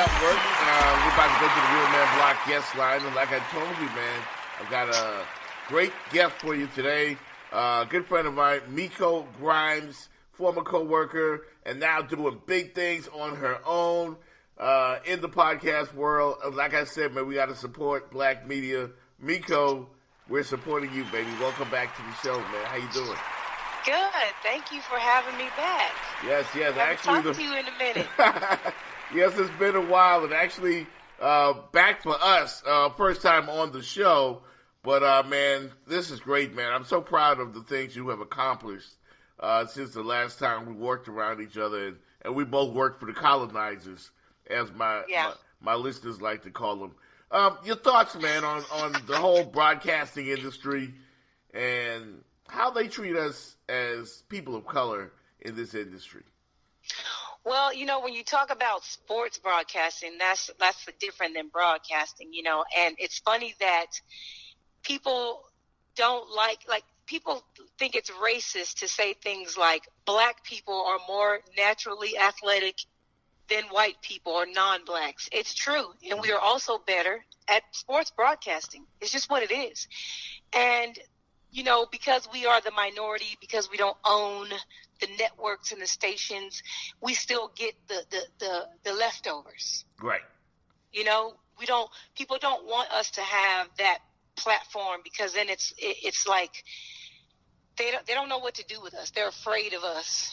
Network. We're about to go to the Real Man Block guest line. And like I told you, man, I've got a great guest for you today. Good friend of mine, Miko Grimes, former co-worker, and now doing big things on her own in the podcast world. Like I said, man, we got to support black media. Miko, we're supporting you, baby. Welcome back to the show, man. How you doing? Good. Thank you for having me back. Yes. I'll talk to you in a minute. Yes, it's been a while, and actually back for us, first time on the show. But, man, this is great, man. I'm so proud of the things you have accomplished since the last time we worked around each other. And we both worked for the colonizers, as my listeners like to call them. Your thoughts, man, on the whole broadcasting industry and how they treat us as people of color in this industry. Well, when you talk about sports broadcasting, that's different than broadcasting, and it's funny that people don't people think it's racist to say things like black people are more naturally athletic than white people or non-blacks. It's true. And we are also better at sports broadcasting. It's just what it is. And, because we are the minority, because we don't own the networks and the stations, we still get the leftovers. Right. People don't want us to have that platform, because then it's like they don't know what to do with us. They're afraid of us.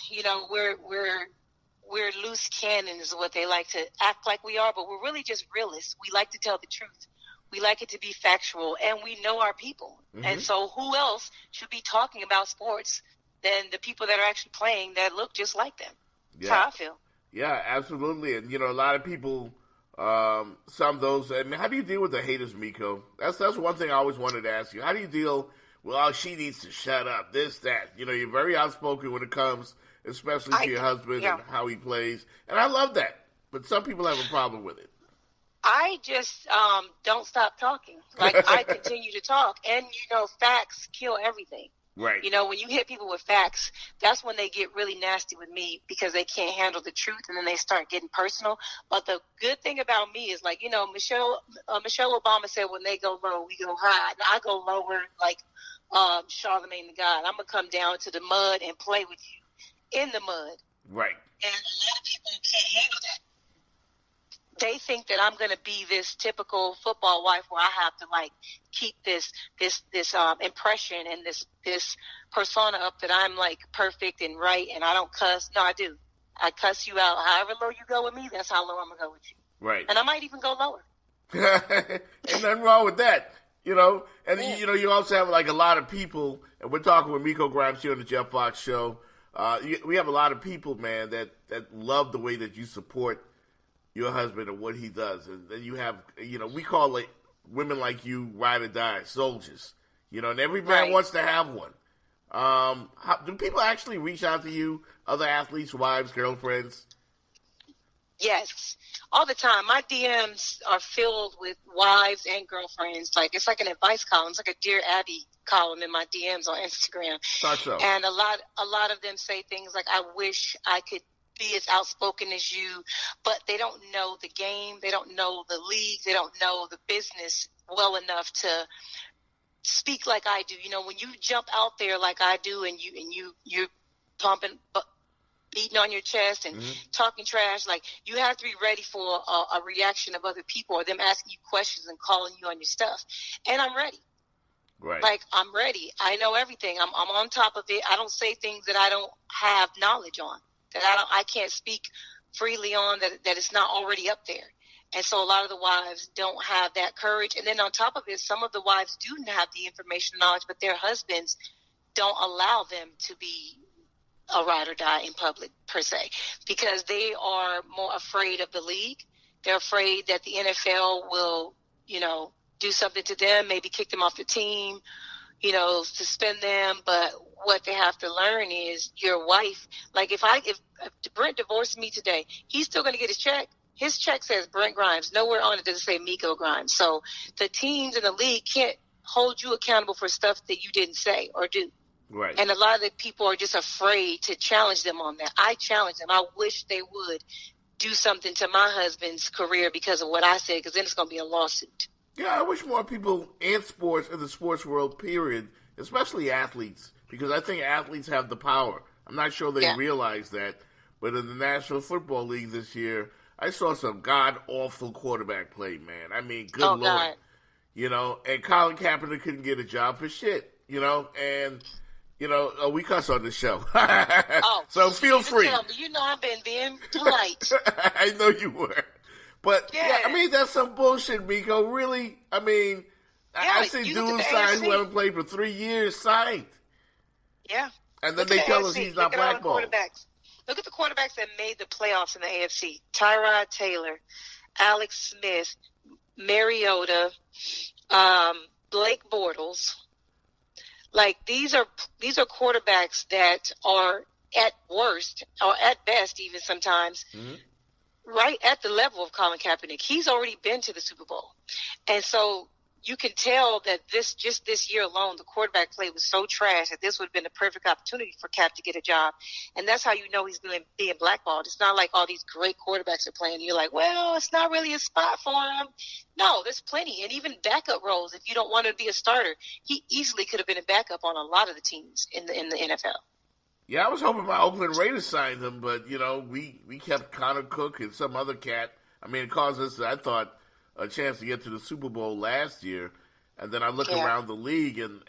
We're loose cannons is what they like to act like we are, but we're really just realists. We like to tell the truth. We like it to be factual, and we know our people. Mm-hmm. And so who else should be talking about sports than the people that are actually playing that look just like them? Yeah. That's how I feel. Yeah, absolutely. And, a lot of people, some of those, how do you deal with the haters, Miko? That's one thing I always wanted to ask you. How do you deal with, she needs to shut up, this, that? You're very outspoken when it comes, especially to your husband and how he plays. And I love that. But some people have a problem with it. I just don't stop talking. I continue to talk. And, facts kill everything. Right. When you hit people with facts, that's when they get really nasty with me, because they can't handle the truth, and then they start getting personal. But the good thing about me is, Michelle Obama said, when they go low, we go high. And I go lower like Charlemagne the God. I'm going to come down to the mud and play with you in the mud. Right. And a lot of people can't handle that. They think that I'm going to be this typical football wife where I have to keep this impression and this persona up that I'm perfect and right and I don't cuss. No, I do. I cuss you out. However low you go with me, that's how low I'm going to go with you. Right. And I might even go lower. Ain't nothing wrong with that, And, you also have a lot of people, and we're talking with Miko Grimes here on the Jeff Fox Show. We have a lot of people, man, that love the way that you support your husband and what he does. And then you have, we call it women like you, ride or die, soldiers. And every man wants to have one. Do people actually reach out to you, other athletes, wives, girlfriends? Yes, all the time. My DMs are filled with wives and girlfriends. It's like an advice column. It's like a Dear Abby column in my DMs on Instagram. Thought so. And a lot of them say things like, I wish I could be as outspoken as you, but they don't know the game. They don't know the league. They don't know the business well enough to speak like I do. When you jump out there like I do, and you're pumping, beating on your chest and talking trash, you have to be ready for a reaction of other people, or them asking you questions and calling you on your stuff. And I'm ready. Right. I'm ready. I know everything. I'm on top of it. I don't say things that I don't have knowledge on, that I can't speak freely on, that it's not already up there. And so a lot of the wives don't have that courage. And then on top of it, some of the wives do have the information and knowledge, but their husbands don't allow them to be a ride or die in public, per se, because they are more afraid of the league. They're afraid that the NFL will, do something to them, maybe kick them off the team, suspend them. But what they have to learn is your wife. If Brent divorced me today, he's still going to get his check. His check says Brent Grimes. Nowhere on it does it say Miko Grimes. So the teams in the league can't hold you accountable for stuff that you didn't say or do. Right. And a lot of the people are just afraid to challenge them on that. I challenge them. I wish they would do something to my husband's career because of what I said, because then it's going to be a lawsuit. Yeah, I wish more people in sports, in the sports world, period, especially athletes, because I think athletes have the power. I'm not sure they realize that, but in the National Football League this year, I saw some god-awful quarterback play, man. I mean, good Lord. God. You know, and Colin Kaepernick couldn't get a job for shit, you know, and, you know, we cuss on the show. So feel free. You know I've been being polite. I know you were. But, yeah, I mean, that's some bullshit, Miko. Really? I mean, I see dudes signed who haven't played for 3 years signed. Yeah. And then they tell us he's not blackballed. Look at the quarterbacks that made the playoffs in the AFC. Tyrod Taylor, Alex Smith, Mariota, Blake Bortles. Like, these are quarterbacks that are at worst, or at best even sometimes, right at the level of Colin Kaepernick. He's already been to the Super Bowl. And so you can tell that this year alone, the quarterback play was so trash that this would have been the perfect opportunity for Cap to get a job. And that's how you know he's being blackballed. It's not like all these great quarterbacks are playing. You're like, well, it's not really a spot for him. No, there's plenty. And even backup roles, if you don't want to be a starter, he easily could have been a backup on a lot of the teams in the NFL. Yeah, I was hoping my Oakland Raiders signed him, but, you know, we kept Connor Cook and some other cat. I mean, it caused us, I thought, a chance to get to the Super Bowl last year. And then I look around the league, and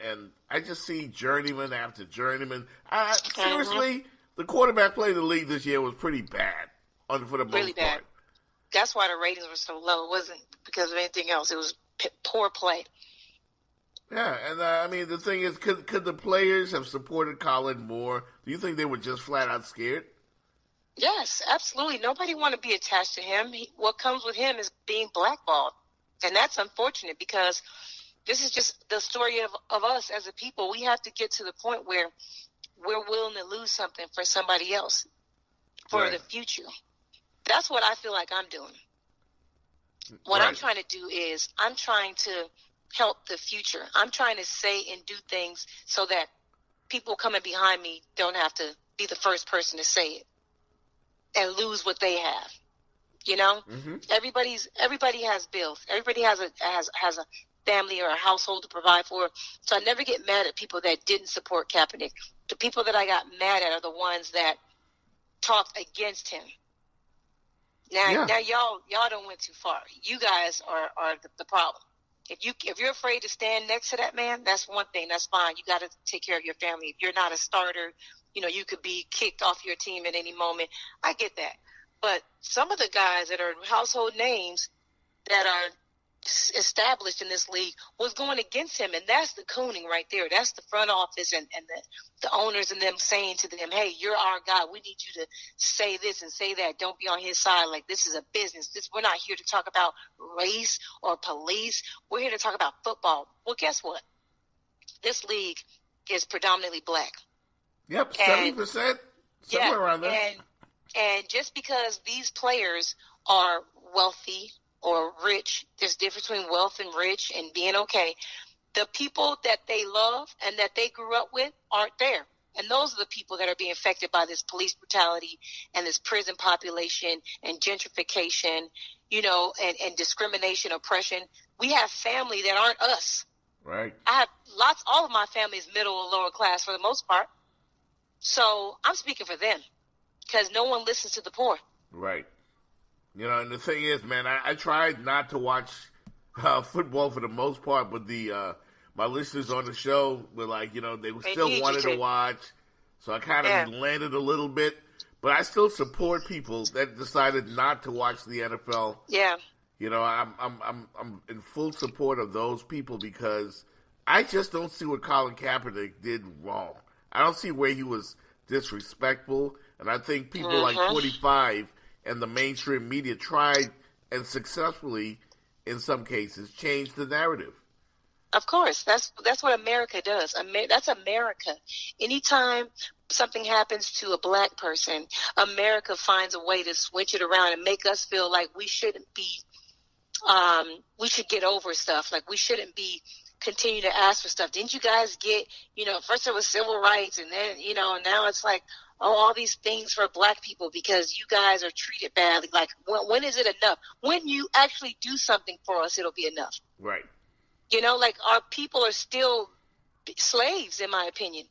I just see journeyman after journeyman. Seriously, the quarterback play in the league this year was pretty bad, for the most really bad. part. That's why the ratings were so low. It wasn't because of anything else. It was poor play. Yeah, and I mean, the thing is, could the players have supported Colin more? Do you think they were just flat out scared? Yes, absolutely. Nobody want to be attached to him. What comes with him is being blackballed. And that's unfortunate because this is just the story of us as a people. We have to get to the point where we're willing to lose something for somebody else for the future. That's what I feel like I'm doing. What I'm trying to do is I'm trying to help the future. I'm trying to say and do things so that people coming behind me don't have to be the first person to say it and lose what they have. You know, everybody has bills. Everybody has a family or a household to provide for. So I never get mad at people that didn't support Kaepernick. The people that I got mad at are the ones that talked against him. Now y'all don't went too far. You guys are the problem. If you're afraid to stand next to that man, that's one thing. That's fine. You got to take care of your family. If you're not a starter, you know, you could be kicked off your team at any moment. I get that. But some of the guys that are household names that are established in this league was going against him, and that's the cooning right there. That's the front office and the owners and them saying to them, hey, you're our guy. We need you to say this and say that. Don't be on his side. Like, this is a business. We're not here to talk about race or police. We're here to talk about football. Well, guess what? This league is predominantly black. Yep, 70%, somewhere around there. And just because these players are wealthy or rich, there's a difference between wealth and rich and being okay. The people that they love and that they grew up with aren't there. And those are the people that are being affected by this police brutality and this prison population and gentrification, you know, and discrimination, oppression. We have family that aren't us. Right. I have all of my family is middle or lower class for the most part. So I'm speaking for them because no one listens to the poor. Right. You know, and the thing is, man, I tried not to watch football for the most part, but my listeners on the show were like, you know, they still wanted to watch, so I kind of landed a little bit. But I still support people that decided not to watch the NFL. Yeah. You know, I'm in full support of those people because I just don't see what Colin Kaepernick did wrong. I don't see where he was disrespectful, and I think people like 45 and the mainstream media tried and successfully, in some cases, changed the narrative. Of course. That's what America does. That's America. Anytime something happens to a black person, America finds a way to switch it around and make us feel like we shouldn't be, we should get over stuff. Like we shouldn't be continue to ask for stuff. Didn't you guys get, first it was civil rights, and then, now it's like, all these things for black people because you guys are treated badly. Like, when is it enough? When you actually do something for us, it'll be enough. Right. Like, our people are still slaves, in my opinion.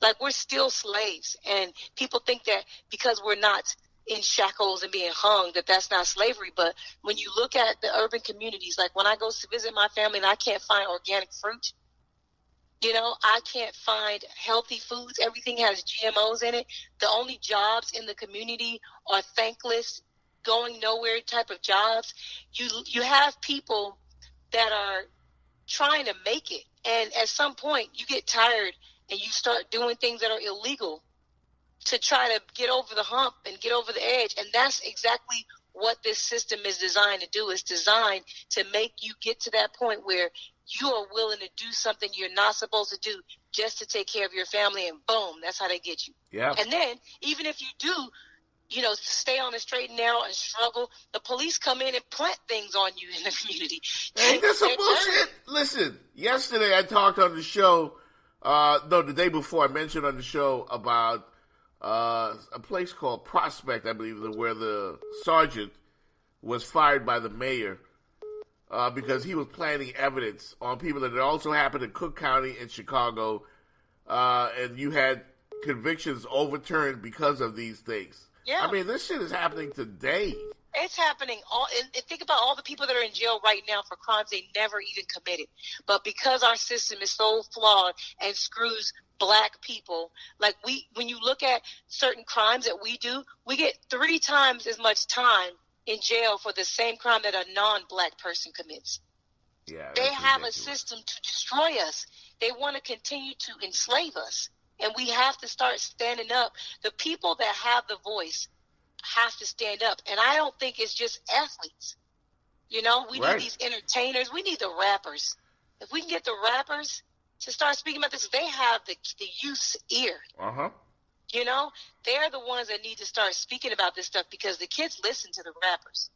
Like, we're still slaves. And people think that because we're not in shackles and being hung, that's not slavery. But when you look at the urban communities, like when I go to visit my family and I can't find organic fruit, I can't find healthy foods. Everything has GMOs in it. The only jobs in the community are thankless, going nowhere type of jobs. You have people that are trying to make it. And at some point you get tired and you start doing things that are illegal to try to get over the hump and get over the edge. And that's exactly what this system is designed to do. It's designed to make you get to that point where you are willing to do something you're not supposed to do just to take care of your family, and boom, that's how they get you. Yeah. And then even if you do, stay on the straight and narrow and struggle, the police come in and plant things on you in the community. Ain't that some bullshit? Listen, yesterday I talked on the show, the day before I mentioned on the show about a place called Prospect, I believe, where the sergeant was fired by the mayor because he was planting evidence on people that it also happened in Cook County in Chicago, and you had convictions overturned because of these things. Yeah. I mean, this shit is happening today. It's happening. And think about all the people that are in jail right now for crimes they never even committed. But because our system is so flawed and screws black people, like when you look at certain crimes that we do, we get 3 times as much time in jail for the same crime that a non-black person commits. Yeah, they have ridiculous. a system to destroy us. They want to continue to enslave us. And we have to start standing up. The people that have the voice have to stand up. And I don't think it's just athletes. We Right. need these entertainers. We need the rappers. If we can get the rappers to start speaking about this, they have the youth's ear. Uh-huh. They're the ones that need to start speaking about this stuff because the kids listen to the rappers.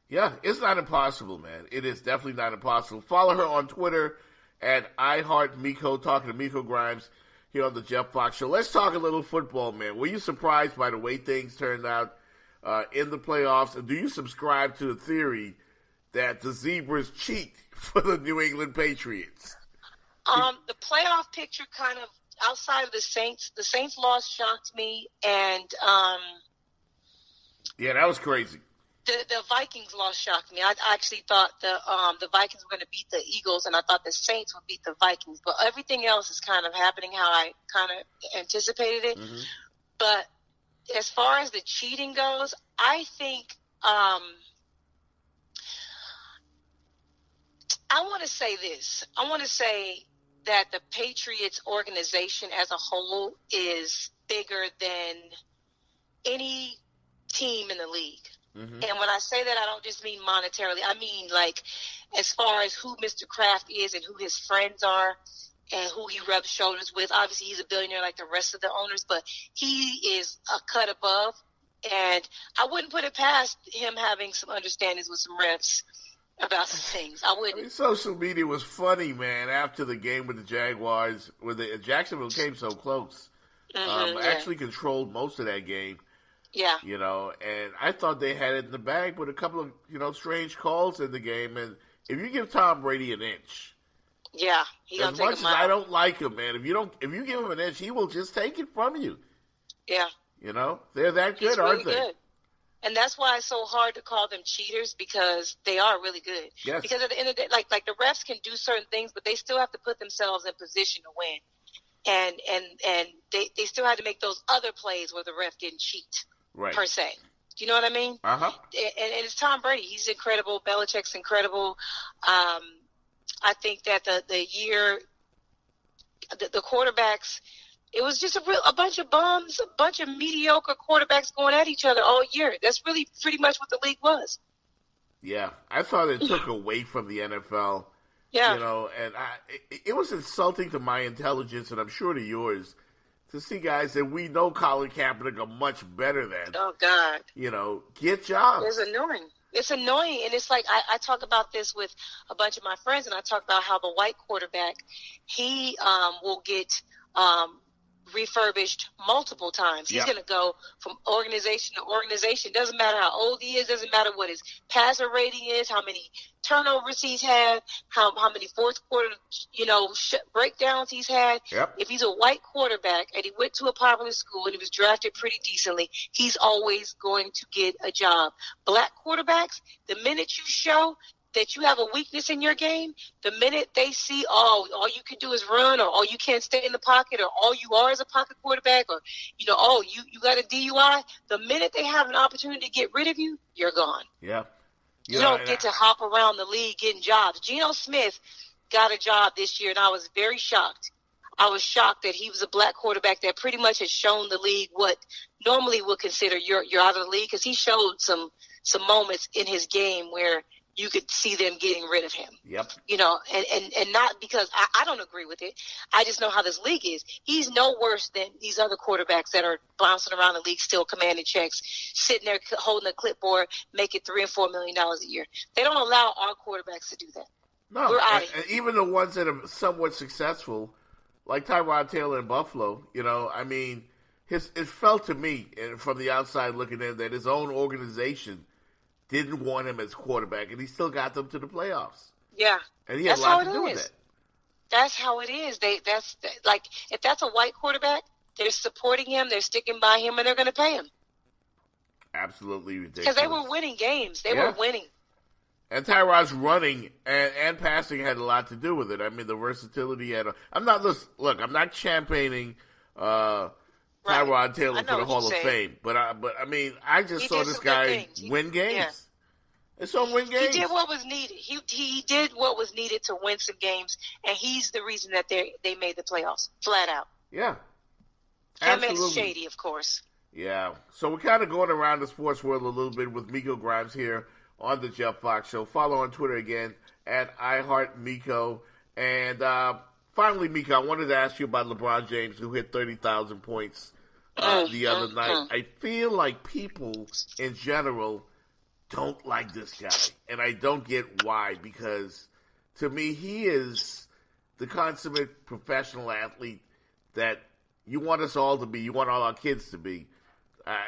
Yeah, it's not impossible, man. It is definitely not impossible. Follow her on Twitter at iHeartMiko, talking to Miko Grimes here on the Jeff Fox Show. Let's talk a little football, man. Were you surprised by the way things turned out in the playoffs? And do you subscribe to the theory that the Zebras cheat for the New England Patriots? The playoff picture kind of outside of the Saints loss shocked me, and yeah, that was crazy. The Vikings loss shocked me. I actually thought the Vikings were going to beat the Eagles, and I thought the Saints would beat the Vikings. But everything else is kind of happening how I kind of anticipated it. Mm-hmm. But as far as the cheating goes, I think I want to say this. I want to say that the Patriots organization as a whole is bigger than any team in the league. Mm-hmm. And when I say that, I don't just mean monetarily. I mean, like, as far as who Mr. Kraft is and who his friends are and who he rubs shoulders with. Obviously, he's a billionaire like the rest of the owners, but he is a cut above. And I wouldn't put it past him having some understandings with some refs about some things. I wouldn't. I mean, social media was funny, man, after the game with the Jaguars, where Jacksonville came so close. Mm-hmm, actually controlled most of that game. Yeah. And I thought they had it in the bag with a couple of, strange calls in the game. And if you give Tom Brady an inch, yeah, he gonna as take much as I don't like him, man, if you give him an inch, he will just take it from you. Yeah. They're that good, really aren't they? Good. And that's why it's so hard to call them cheaters, because they are really good. Yes. Because at the end of the day, like the refs can do certain things, but they still have to put themselves in position to win. And they still had to make those other plays where the ref didn't cheat. Right. Per se. Do you know what I mean? Uh-huh. And it's Tom Brady. He's incredible. Belichick's incredible. I think that the year, the quarterbacks, it was just a bunch of bums, a bunch of mediocre quarterbacks going at each other all year. That's really pretty much what the league was. Yeah. I thought it took away from the NFL. Yeah. And it was insulting to my intelligence, and I'm sure to yours, to see guys that we know Colin Kaepernick are much better than. Oh, God. Get jobs. It's annoying. It's annoying, and it's like I talk about this with a bunch of my friends, and I talk about how the white quarterback, he will get refurbished multiple times. He's going to go from organization to organization. Doesn't matter how old he is. Doesn't matter what his passer rating is, how many turnovers he's had, how many fourth quarter breakdowns he's had. Yep. If he's a white quarterback and he went to a popular school and he was drafted pretty decently, he's always going to get a job. Black quarterbacks, the minute you show that you have a weakness in your game, the minute they see, all you can do is run, or you can't stay in the pocket, or all you are is a pocket quarterback, or, you got a DUI, the minute they have an opportunity to get rid of you, you're gone. Yeah. You don't get to hop around the league getting jobs. Geno Smith got a job this year, and I was very shocked. I was shocked that he was a black quarterback that pretty much has shown the league what normally would consider you're out of the league, because he showed some moments in his game where you could see them getting rid of him. Yep. And not because I don't agree with it. I just know how this league is. He's no worse than these other quarterbacks that are bouncing around the league, still commanding checks, sitting there holding a clipboard, making $3 and $4 million a year. They don't allow our quarterbacks to do that. No, we're out of here. And even the ones that are somewhat successful, like Tyrod Taylor in Buffalo, it felt to me, and from the outside looking in, that his own organization didn't want him as quarterback, and he still got them to the playoffs. Yeah. And he had a lot to do with that. That's how it is. If that's a white quarterback, they're supporting him, they're sticking by him, and they're going to pay him. Absolutely ridiculous. Because they were winning games. They were winning. And Tyrod's running and passing had a lot to do with it. I mean, the versatility he had. I'm not championing Tyrod Taylor for the Hall of Fame, but I just saw this guy win games. Yeah. I saw him win games. He did what was needed. He did what was needed to win some games, and he's the reason that they made the playoffs, flat out. Yeah, him and Shady, of course. Yeah, so we're kind of going around the sports world a little bit with Miko Grimes here on the Jeff Fox Show. Follow on Twitter again at iHeartMiko. And finally, Miko, I wanted to ask you about LeBron James, who hit 30,000 points the other night. I feel like people in general don't like this guy, and I don't get why, because to me, he is the consummate professional athlete that you want us all to be, you want all our kids to be.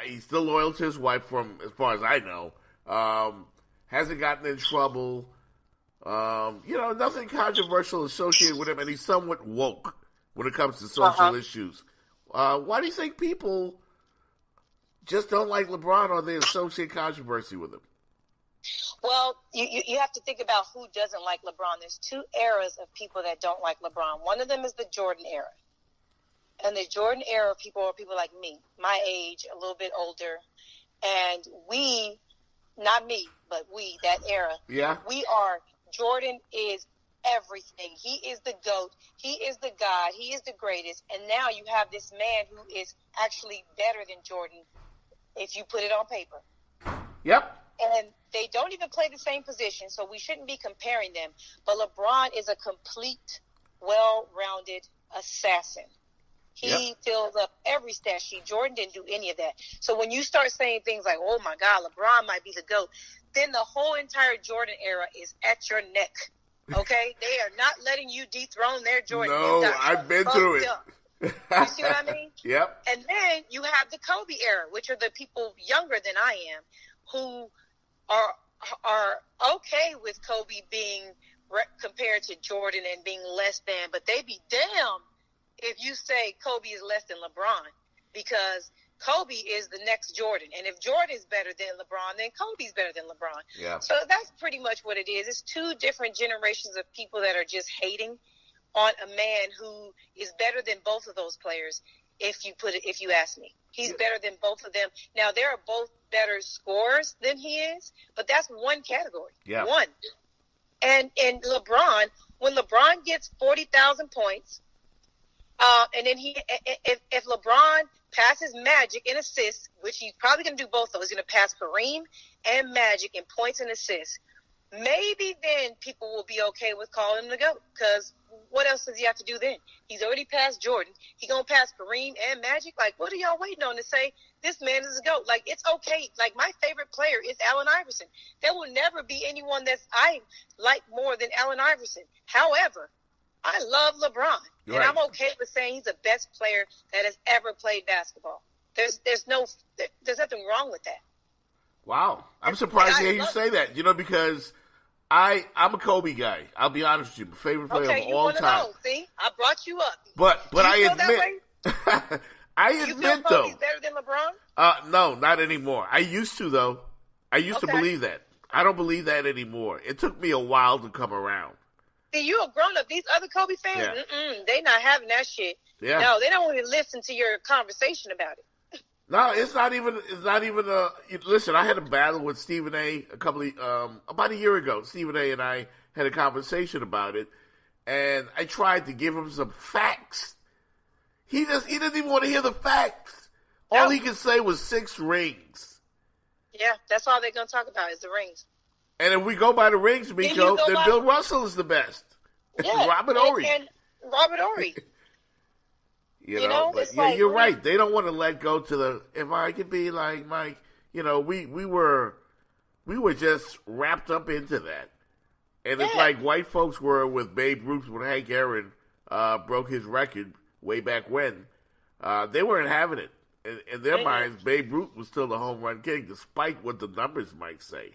He's still loyal to his wife, from as far as I know. Hasn't gotten in trouble. Nothing controversial associated with him, and he's somewhat woke when it comes to social issues. Why do you think people just don't like LeBron, or they associate controversy with him? Well, you have to think about who doesn't like LeBron. There's two eras of people that don't like LeBron. One of them is the Jordan era. And the Jordan era people are people like me, my age, a little bit older. And we, not me, but we, that era, Jordan is everything. He is the GOAT. He is the God. He is the greatest. And now you have this man who is actually better than Jordan if you put it on paper. Yep. And they don't even play the same position, so we shouldn't be comparing them. But LeBron is a complete, well-rounded assassin. He fills up every stat sheet. Jordan didn't do any of that. So when you start saying things like, oh, my God, LeBron might be the GOAT, then the whole entire Jordan era is at your neck, okay? They are not letting you dethrone their Jordan. No, I've been through it. You see what I mean? Yep. And then you have the Kobe era, which are the people younger than I am who are okay with Kobe being compared to Jordan and being less than, but they be damned if you say Kobe is less than LeBron, because Kobe is the next Jordan. And if Jordan is better than LeBron, then Kobe's better than LeBron. Yeah. So that's pretty much what it is. It's two different generations of people that are just hating on a man who is better than both of those players. If you ask me, he's better than both of them. Now, they are both better scorers than he is, but that's one category. Yeah. One. And LeBron, when LeBron gets 40,000 points, and then if LeBron passes Magic in assists, which he's probably going to do both of those, he's going to pass Kareem and Magic in points and assists. maybe then people will be okay with calling him the GOAT. Because what else does he have to do then? He's already passed Jordan. He gonna pass Kareem and Magic. Like, what are y'all waiting on to say this man is a GOAT? Like, it's okay. Like, my favorite player is Allen Iverson. There will never be anyone that's I like more than Allen Iverson. However, I love LeBron, and I'm okay with saying he's the best player that has ever played basketball. There's nothing wrong with that. Wow, I'm surprised to hear you say that. You know, because I'm a Kobe guy. I'll be honest with you, my favorite player of all time. See, I brought you up. But I admit, you feel Kobe's better than LeBron? No, not anymore. I used to though. I used to believe that. I don't believe that anymore. It took me a while to come around. See, you're a grown up. These other Kobe fans, they not having that shit. Yeah. No, they don't want to listen to your conversation about it. No, it's not even listen, I had a battle with Stephen A. About a year ago. Stephen A. and I had a conversation about it, and I tried to give him some facts. He didn't even want to hear the facts. All he could say was 6 rings. Yeah, that's all they're going to talk about is the rings. And if we go by the rings, Miko, then Bill Russell is the best. Yeah, Robert Horry. And Robert Horry. You know, but yeah, you're right. They don't want to let go to the. If I could be like Mike, you know, we were just wrapped up into that, and it's like white folks were with Babe Ruth when Hank Aaron broke his record way back when. They weren't having it in their minds. Babe Ruth was still the home run king, despite what the numbers might say.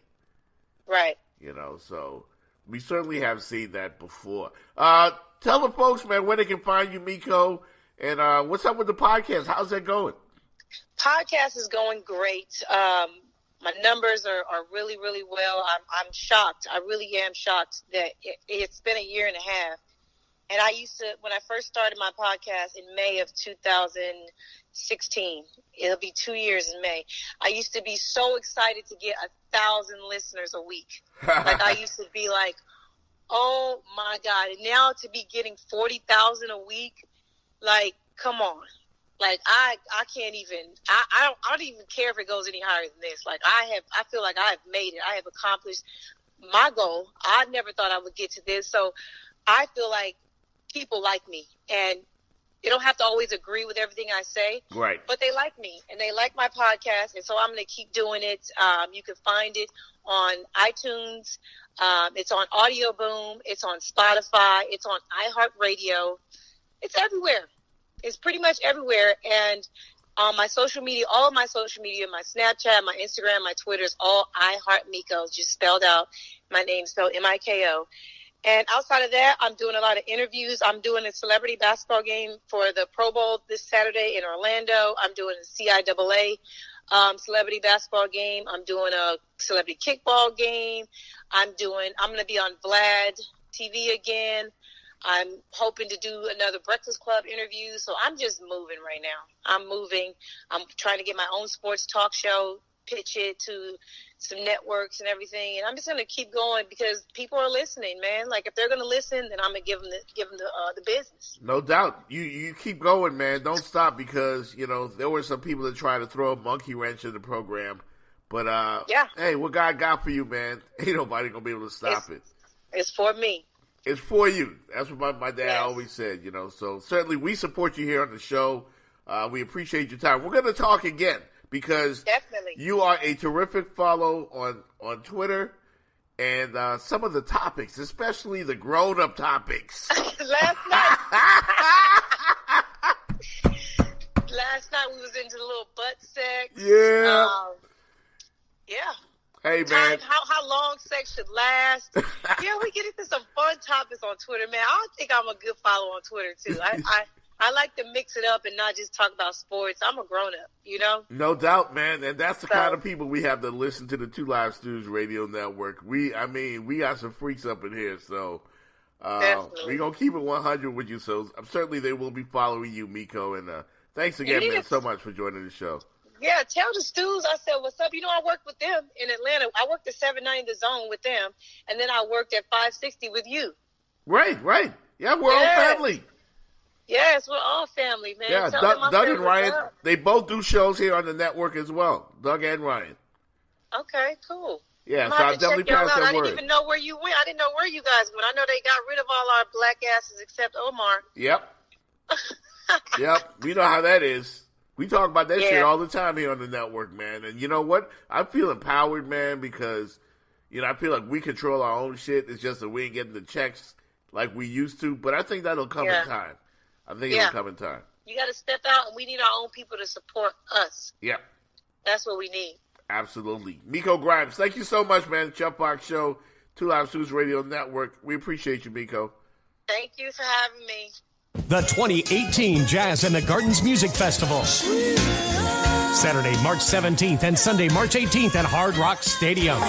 Right. You know, so we certainly have seen that before. Tell the folks, man, where they can find you, Miko. And what's up with the podcast? How's that going? Podcast is going great. My numbers are really, really well. I'm shocked. I really am shocked that it's been a year and a half. And I used to, when I first started my podcast in May of 2016, it'll be 2 years in May, I used to be so excited to get 1,000 listeners a week. Like, I used to be like, oh my God. And now to be getting 40,000 a week, like, come on. Like, I can't even, I don't even care if it goes any higher than this. Like, I feel like I have made it. I have accomplished my goal. I never thought I would get to this. So I feel like people like me, and they don't have to always agree with everything I say. Right. But they like me, and they like my podcast. And so I'm going to keep doing it. You can find it on iTunes. It's on Audio Boom. It's on Spotify. It's on iHeartRadio. It's everywhere. It's pretty much everywhere. And on my social media, all of my social media, my Snapchat, my Instagram, my Twitter is all iHeartMiko, just spelled out. My name spelled M-I-K-O. And outside of that, I'm doing a lot of interviews. I'm doing a celebrity basketball game for the Pro Bowl this Saturday in Orlando. I'm doing a CIAA celebrity basketball game. I'm doing a celebrity kickball game. I'm going to be on Vlad TV again. I'm hoping to do another Breakfast Club interview. So I'm just moving right now. I'm moving. I'm trying to get my own sports talk show, pitch it to some networks and everything. And I'm just going to keep going because people are listening, man. Like, if they're going to listen, then I'm going to give them the business. No doubt. You keep going, man. Don't stop because, you know, there were some people that tried to throw a monkey wrench in the program. But, hey, what God got for you, man, ain't nobody going to be able to stop it. It's for me. It's for you. That's what my dad always said, you know. So certainly we support you here on the show. We appreciate your time. We're going to talk again because you are a terrific follow on Twitter. And some of the topics, especially the grown-up topics. Last night we was into the little butt sex. Yeah. Yeah. Hey, man. How long sex should last. Yeah, we get into some fun topics on Twitter, man. I think I'm a good follow on Twitter, too. I like to mix it up and not just talk about sports. I'm a grown-up, you know? No doubt, man. And that's the kind of people we have to listen to the Two Live Stews Radio Network. We got some freaks up in here, so we're going to keep it 100 with you. So certainly they will be following you, Miko. And thanks again, man, so much for joining the show. Yeah, tell the Stews I said, what's up? You know, I worked with them in Atlanta. I worked at 790 The Zone with them, and then I worked at 560 with you. Right. Yeah, we're all family. Yes, we're all family, man. Yeah, Doug and Ryan, they both do shows here on the network as well. Doug and Ryan. Okay, cool. Yeah, I'm so gonna I'll have to check definitely y'all pass out. that I didn't word. even know where you went. I didn't know where you guys went. I know they got rid of all our black asses except Omar. Yep. Yep. We know how that is. We talk about that shit all the time here on the network, man. And you know what? I feel empowered, man, because, I feel like we control our own shit. It's just that we ain't getting the checks like we used to. But I think that'll come in time. I think it'll come in time. You got to step out, and we need our own people to support us. Yep. That's what we need. Absolutely. Miko Grimes, thank you so much, man. Chuck Box Show, Two Live News Radio Network. We appreciate you, Miko. Thank you for having me. The 2018 Jazz in the Gardens Music Festival. Saturday, March 17th and Sunday, March 18th at Hard Rock Stadium.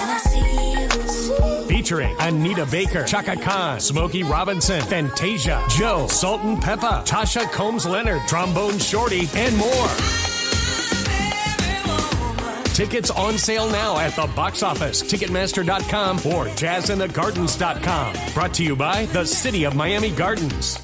Featuring Anita Baker, Chaka Khan, Smokey Robinson, Fantasia, Joe, Sultan Peppa, Tasha Combs Leonard, Trombone Shorty, and more. Tickets on sale now at the box office, Ticketmaster.com, or jazzinthegardens.com. Brought to you by the City of Miami Gardens.